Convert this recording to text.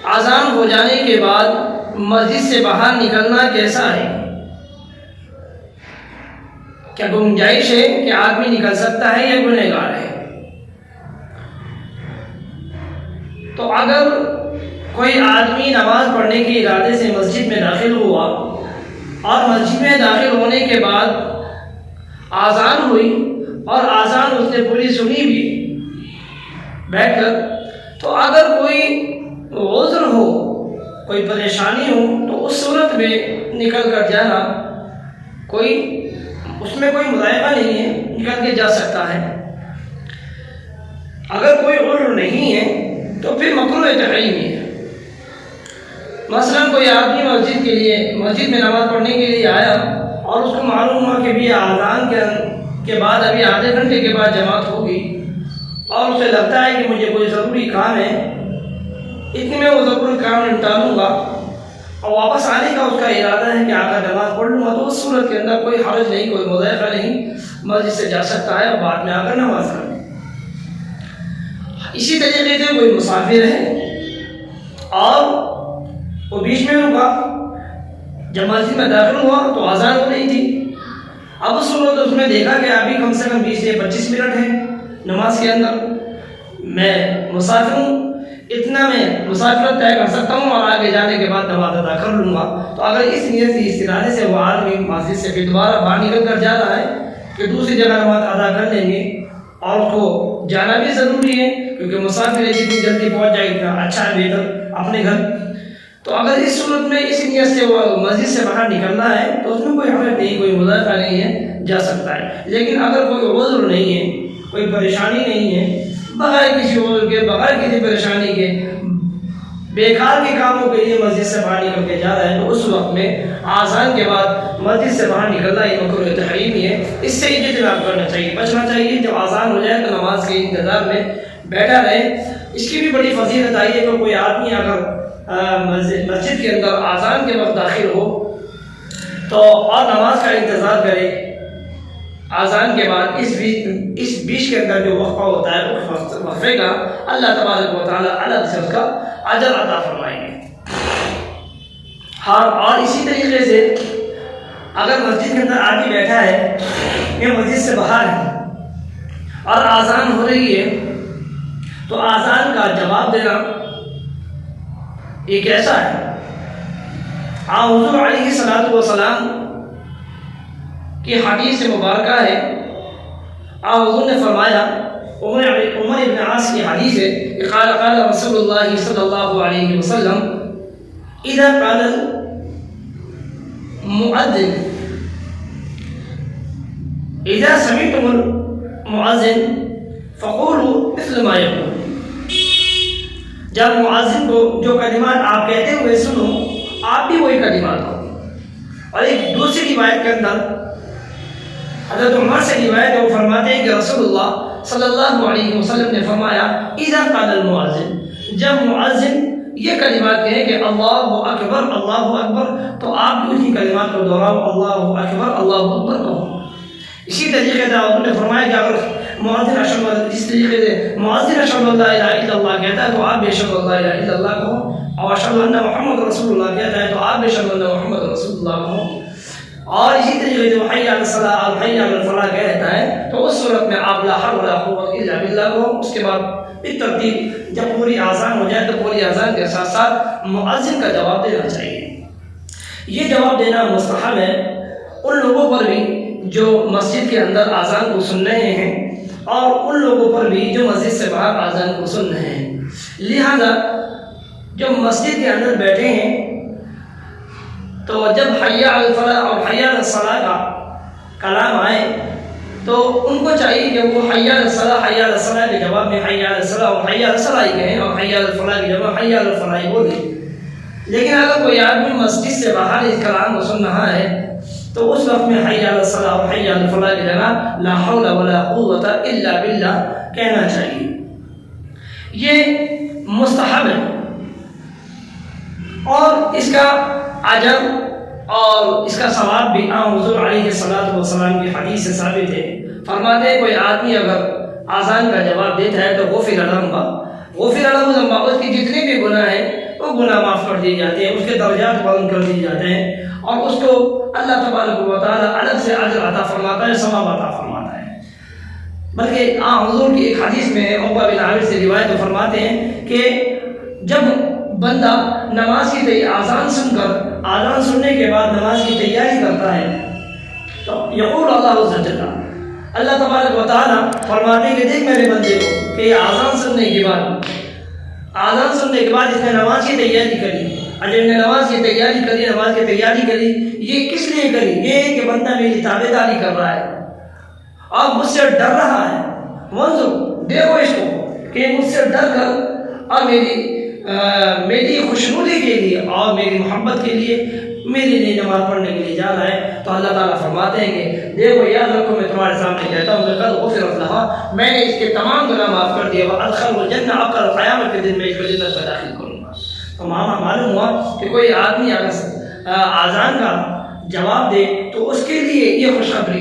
اذان ہو جانے کے بعد مسجد سے باہر نکلنا کیسا ہے؟ کیا گنجائش ہے کہ آدمی نکل سکتا ہے یا گنہگار ہے؟ تو اگر کوئی آدمی نماز پڑھنے کے ارادے سے مسجد میں داخل ہوا اور مسجد میں داخل ہونے کے بعد اذان ہوئی اور اذان اس نے پوری سنی بھی بیٹھ کر، تو اگر کوئی عذر ہو، کوئی پریشانی ہو، تو اس صورت میں نکل کر جانا اس میں کوئی مضائقہ نہیں ہے، نکل کے جا سکتا ہے۔ اگر کوئی عذر نہیں ہے تو پھر مکروہ تحریمی ہے۔ مثلا کوئی آدمی مسجد میں نماز پڑھنے کے لیے آیا اور اس کو معلوم ہوا کہ بھی اذان کے بعد ابھی آدھے گھنٹے کے بعد جماعت ہوگی، اور اسے لگتا ہے کہ مجھے کوئی ضروری کام ہے، اتنے میں وہ ضروری کام نپٹا لوں گا اور واپس آنے کا اس کا ارادہ ہے کہ آ کر نماز پڑھ لوں گا، تو اس صورت کے اندر کوئی حرج نہیں، کوئی مضائقہ نہیں، مسجد سے جا سکتا ہے اور بعد میں آ کر نماز پڑھ لے۔ اسی طریقے سے کوئی مسافر ہے اور وہ بیچ میں رکا، جب مسجد میں داخل ہوا تو اذان ہو رہی تھی، اب اس صورت اس نے دیکھا کہ ابھی کم سے کم 20 سے 25 منٹ ہے نماز کے اندر، میں مسافر ہوں، اتنا میں مسافرت طے کر سکتا ہوں اور آگے جانے کے بعد نماز ادا کر لوں گا۔ تو اگر اس نیت سے، اس ارادے سے وہ آدمی مسجد سے پھر دوبارہ باہر نکل کر جا رہا ہے کہ دوسری جگہ نماز ادا کر لیں گے، اور اس کو جانا بھی ضروری ہے کیونکہ مسافر ہے، جتنی جلدی پہنچ جائے اتنا اچھا ہے، بہتر اپنے گھر۔ تو اگر اس صورت میں اس نیت سے وہ مسجد سے باہر نکلنا ہے تو اس میں کوئی حرج نہیں، کوئی مضائقہ نہیں ہے، جا سکتا ہے۔ لیکن اگر کوئی عذر نہیں ہے، کوئی پریشانی نہیں ہے، بغیر کسی عذر کے، بغیر کسی پریشانی کے، بیکار کے کاموں کے لیے مسجد سے باہر نکل کے جا رہا ہے، تو اس وقت میں اذان کے بعد مسجد سے باہر نکلنا یہ مکروہ تحریمی ہے۔ اس سے اجتناب کرنا چاہیے، بچنا چاہیے۔ جب اذان ہو جائے تو نماز کے انتظار میں بیٹھا رہے۔ اس کی بھی بڑی فضیلت آئی ہے کہ کوئی آدمی اگر مسجد کے اندر اذان کے وقت داخل ہو تو اور نماز کا انتظار کرے، اذان کے بعد اس بیچ کے اندر جو وقفہ ہوتا ہے اس وقفے کا اللہ تبارک و تعالیٰ الگ سے اس کا اجر عطا فرمائیں گے۔ اور اسی طریقے سے اگر مسجد کے اندر آدمی بیٹھا ہے یا مسجد سے باہر ہے اور اذان ہو رہی ہے تو اذان کا جواب دینا یہ کیسا ہے؟ حضور علیہ الصلوۃ والسلام کی حدیث مبارکہ ہے، حضور نے فرمایا، عمر ابن عاص کی حدیث ہے کہ قال رسول اللہ صلی اللہ علیہ وسلم اذا قال المؤذن اذا سمعتم المؤذن فقولوا مثل ما يقول، جب مؤذن کو جو کلمات آپ کہتے ہوئے سنو آپ بھی وہی کلمات کہو۔ اور ایک دوسری روایت کے اندر حضرت عمر سے روایت ہے، وہ فرماتے ہیں کہ رسول اللہ صلی اللہ علیہ وسلم نے فرمایا اذا قال المؤذن، جب مؤذن یہ کلمات کہیں کہ اللہ اکبر اللہ اکبر، تو آپ بھی اسی کلمات کو دہراؤ، اللہ اکبر کہو۔ اسی طریقے سے حضور نے فرمایا کہ اگر مؤذن اس طریقے سے مؤذن اشہد ان لا الہ الا اللہ کہتا ہے تو آپ بھی اشہد ان لا الہ الا اللہ کہو، اور اشہد ان محمد رسول اللہ کہتا ہے تو آپ بھی اشہد ان محمد رسول اللہ کہو۔ اور اسی طریقے سے حی علی الصلاۃ اور حی علی الفلاح کہتا ہے تو اس صورت میں آپ لا حول ولا قوۃ الا باللہ کہو۔ اس کے بعد بالترتیب جب پوری اذان ہو جائے تو پوری اذان کے ساتھ ساتھ مؤذن کا جواب دینا چاہیے۔ یہ جواب دینا مستحب ہے ان لوگوں پر بھی جو مسجد کے اندر اذان کو سن رہے ہیں اور ان لوگوں پر بھی جو مسجد سے باہر اذان کو سن رہے ہیں۔ لہذا جو مسجد کے اندر بیٹھے ہیں تو جب حی علی الفلاح اور حی علی الصلاۃ کا کلام آئے تو ان کو چاہیے کہ وہ حی علی الصلاۃ حی علی الصلاۃ کے جواب میں حی علی الصلاۃ اور حی علی الصلاۃ کہیں اور حی علی الفلاح کے جواب حی علی الفلاح بولیں۔ لیکن اگر کوئی آدمی مسجد سے باہر اس کلام کو سن رہا ہے تو اس وقت میں حی علی الصلاۃ اور حی علی الفلاح کی جگہ لا حول ولا قوۃ الا باللہ کہنا چاہیے۔ یہ مستحب ہے اور اس کا اجر اور اس کا ثواب بھی حضور علیہ الصلوۃ والسلام کی حدیث سے ثابت ہے۔ فرماتے ہیں کوئی آدمی اگر اذان کا جواب دیتا ہے تو غفر له، اس کی جتنے بھی گناہ ہیں وہ گناہ معاف کر دیے جاتے ہیں، اس کے درجات بلند کر دیے جاتے ہیں، اور اس کو اللہ تبارک و تعالیٰ الگ سے اجر عطا فرماتا ہے، ثواب عطا فرماتا ہے۔ بلکہ حضور کی ایک حدیث میں عقبہ بن عامر سے روایت فرماتے ہیں کہ جب بندہ نماز کی آذان سن کر، آذان سننے کے بعد نماز کی تیاری کرتا ہے تو یقول اللہ عز وجل، اللہ تبارک و تعالیٰ فرماتے ہیں کہ دیکھ میرے بندے کو کہ یہ آذان سننے کے بعد اس نے نماز کی تیاری کری، اور جب نے نماز کی تیاری کری یہ کس لیے کری؟ یہ کہ بندہ میری تابع داری کر رہا ہے اور مجھ سے ڈر رہا ہے، منظور دیکھو اس کو کہ مجھ سے ڈر کر اور میری خوشنودی کے لیے اور میری محبت کے لیے میرے لیے نماز پڑھنے کے لیے جا رہا ہے، تو اللہ تعالیٰ فرماتے ہیں کہ دیکھو یاد رکھو میں تمہارے سامنے کہتا ہوں کہ قد غفرت لها، میں نے اس کے تمام گناہ معاف کر دیے، وادخلہ الجنہ، اب کل قیامت کے دن میں اس کو جنت میں داخل کروں گا۔ تو معلوم ہوا کہ کوئی آدمی اگر آذان کا جواب دے تو اس کے لیے یہ خوشخبری